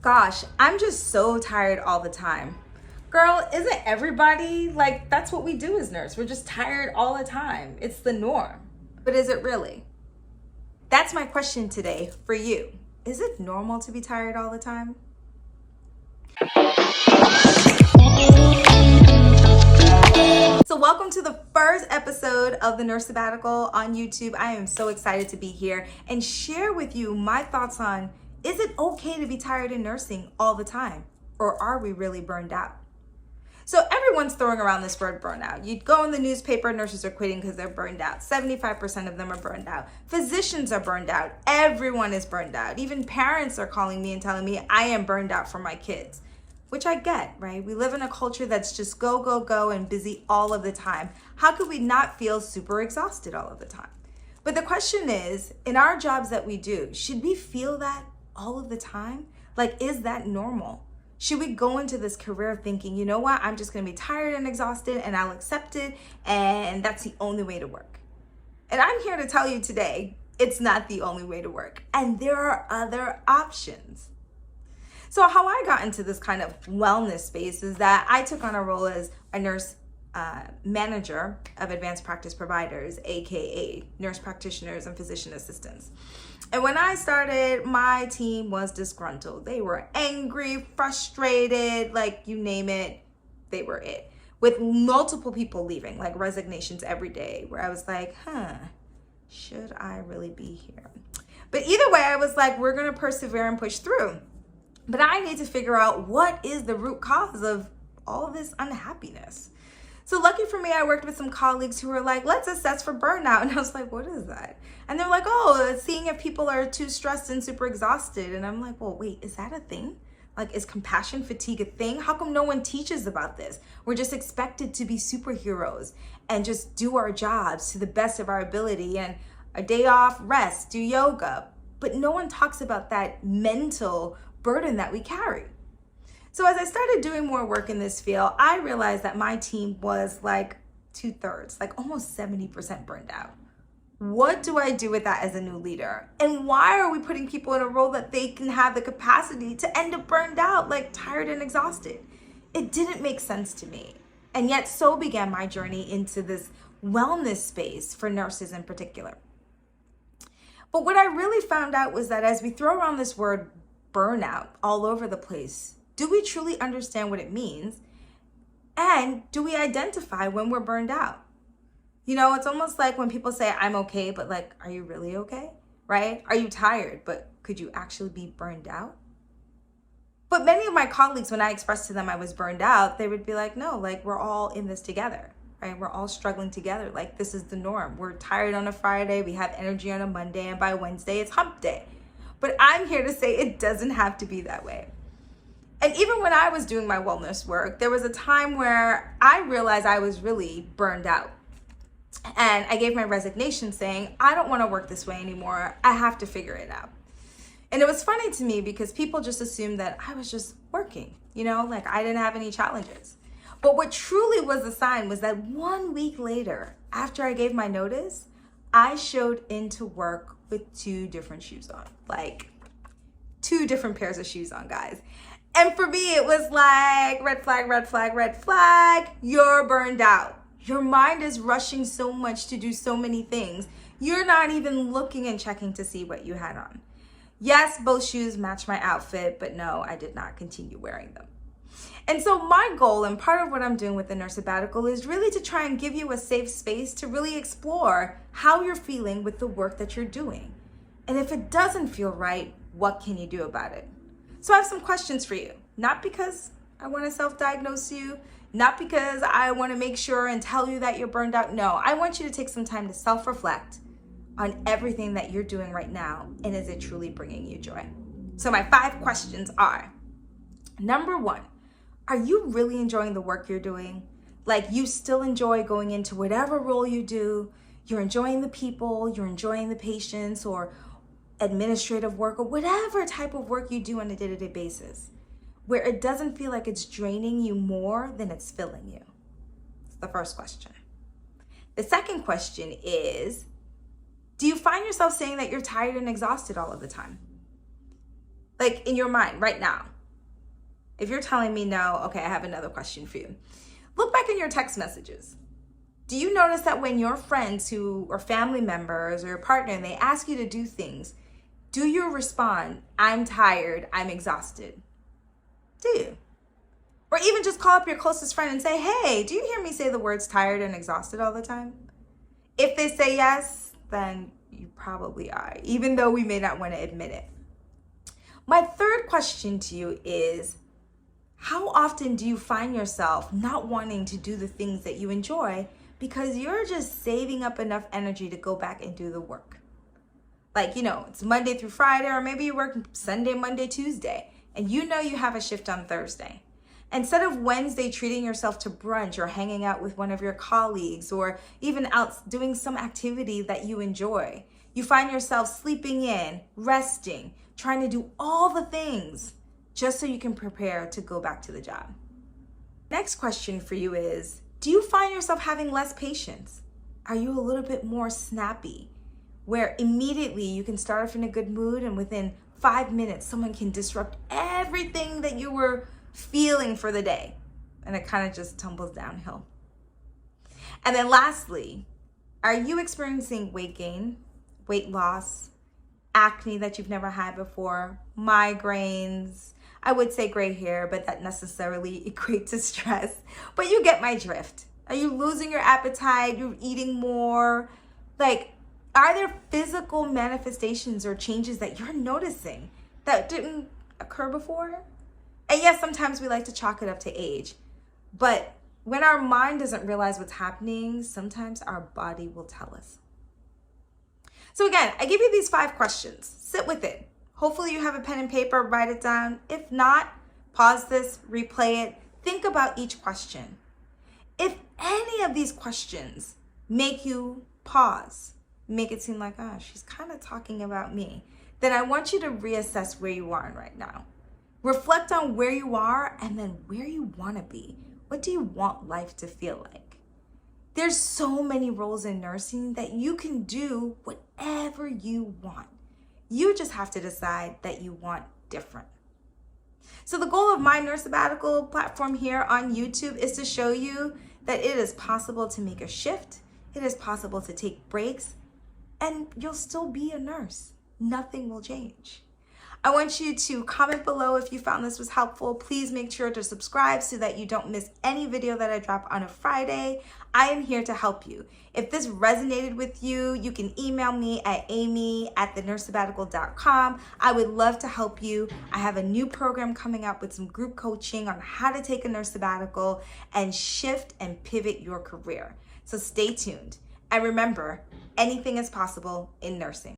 Gosh, I'm just so tired all the time. Girl, isn't everybody like that's what we do as nurses? We're just tired all the time. It's the norm. But is it really? That's my question today for you. Is it normal to be tired all the time? So welcome to the first episode of the Nurse Sabbatical on YouTube. I am so excited to be here and share with you my thoughts on, is it okay to be tired in nursing all the time? Or are we really burned out? So everyone's throwing around this word burnout. You go in the newspaper, nurses are quitting because they're burned out. 75% of them are burned out. Physicians are burned out. Everyone is burned out. Even parents are calling me and telling me I am burned out for my kids, which I get, right? We live in a culture that's just go, go, go and busy all of the time. How could we not feel super exhausted all of the time? But the question is, in our jobs that we do, should we feel that all of the time? Like, is that normal? Should we go into this career thinking, you know what, I'm just gonna be tired and exhausted and I'll accept it and that's the only way to work? And I'm here to tell you today, it's not the only way to work. And there are other options. So how I got into this kind of wellness space is that I took on a role as a nurse manager of advanced practice providers, AKA nurse practitioners and physician assistants. And when I started, my team was disgruntled. They were angry, frustrated, like you name it, they were it. With multiple people leaving, like resignations every day, where I was like, should I really be here? But either way, I was like, we're gonna persevere and push through. But I need to figure out what is the root cause of all this unhappiness. So lucky for me, I worked with some colleagues who were like, let's assess for burnout. And I was like, what is that? And they're like, oh, seeing if people are too stressed and super exhausted. And I'm like, well, wait, is that a thing? Like, is compassion fatigue a thing? How come no one teaches about this? We're just expected to be superheroes and just do our jobs to the best of our ability and a day off, rest, do yoga. But no one talks about that mental burden that we carry. So as I started doing more work in this field, I realized that my team was like 2/3, like almost 70% burned out. What do I do with that as a new leader? And why are we putting people in a role that they can have the capacity to end up burned out, like tired and exhausted? It didn't make sense to me. And yet so began my journey into this wellness space for nurses in particular. But what I really found out was that as we throw around this word burnout all over the place, do we truly understand what it means? And do we identify when we're burned out? You know, it's almost like when people say, I'm okay, but like, are you really okay? Right? Are you tired, but could you actually be burned out? But many of my colleagues, when I expressed to them I was burned out, they would be like, no, like we're all in this together, right? We're all struggling together. Like this is the norm. We're tired on a Friday, we have energy on a Monday, and by Wednesday it's hump day. But I'm here to say it doesn't have to be that way. And even when I was doing my wellness work, there was a time where I realized I was really burned out. And I gave my resignation saying, I don't want to work this way anymore. I have to figure it out. And it was funny to me because people just assumed that I was just working, you know, like I didn't have any challenges. But what truly was a sign was that 1 week later, after I gave my notice, I showed into work with 2 different shoes on, like 2 different pairs of shoes on, guys. And for me, it was like red flag, red flag, red flag. You're burned out. Your mind is rushing so much to do so many things. You're not even looking and checking to see what you had on. Yes, both shoes match my outfit, but no, I did not continue wearing them. And so my goal and part of what I'm doing with the Nurse Sabbatical is really to try and give you a safe space to really explore how you're feeling with the work that you're doing. And if it doesn't feel right, what can you do about it? So I have some questions for you, not because I want to self-diagnose you, not because I want to make sure and tell you that you're burned out. No, I want you to take some time to self-reflect on everything that you're doing right now, and is it truly bringing you joy? So my 5 questions are, number 1, are you really enjoying the work you're doing? Like you still enjoy going into whatever role you do, you're enjoying the people, you're enjoying the patients or administrative work or whatever type of work you do on a day-to-day basis, where it doesn't feel like it's draining you more than it's filling you? That's the first question. The second question is, do you find yourself saying that you're tired and exhausted all of the time? Like in your mind right now. If you're telling me no, okay, I have another question for you. Look back in your text messages. Do you notice that when your friends or family members or your partner, they ask you to do things, do you respond, I'm tired, I'm exhausted? Do you? Or even just call up your closest friend and say, hey, do you hear me say the words tired and exhausted all the time? If they say yes, then you probably are, even though we may not want to admit it. My third question to you is, how often do you find yourself not wanting to do the things that you enjoy because you're just saving up enough energy to go back and do the work? Like, it's Monday through Friday, or maybe you work Sunday, Monday, Tuesday, and you have a shift on Thursday. Instead of Wednesday treating yourself to brunch or hanging out with one of your colleagues or even out doing some activity that you enjoy, you find yourself sleeping in, resting, trying to do all the things just so you can prepare to go back to the job. Next question for you is, do you find yourself having less patience? Are you a little bit more snappy, where immediately you can start off in a good mood and within 5 minutes someone can disrupt everything that you were feeling for the day, and it kind of just tumbles downhill? And then lastly, are you experiencing weight gain, weight loss, acne that you've never had before, migraines? I would say gray hair, but that necessarily equates to stress. But you get my drift. Are you losing your appetite? You're eating more? Like, are there physical manifestations or changes that you're noticing that didn't occur before? And yes, sometimes we like to chalk it up to age. But when our mind doesn't realize what's happening, sometimes our body will tell us. So again, I give you these 5 questions. Sit with it. Hopefully you have a pen and paper, write it down. If not, pause this, replay it, think about each question. If any of these questions make you pause, make it seem like, oh, she's kind of talking about me, then I want you to reassess where you are right now. Reflect on where you are and then where you want to be. What do you want life to feel like? There's so many roles in nursing that you can do whatever you want. You just have to decide that you want different. So the goal of my Nurse Sabbatical platform here on YouTube is to show you that it is possible to make a shift. It is possible to take breaks, and you'll still be a nurse. Nothing will change. I want you to comment below if you found this was helpful. Please make sure to subscribe so that you don't miss any video that I drop on a Friday. I am here to help you. If this resonated with you, you can email me at amy@thenursesabbatical.com. I would love to help you. I have a new program coming up with some group coaching on how to take a nurse sabbatical and shift and pivot your career. So stay tuned. And remember, anything is possible in nursing.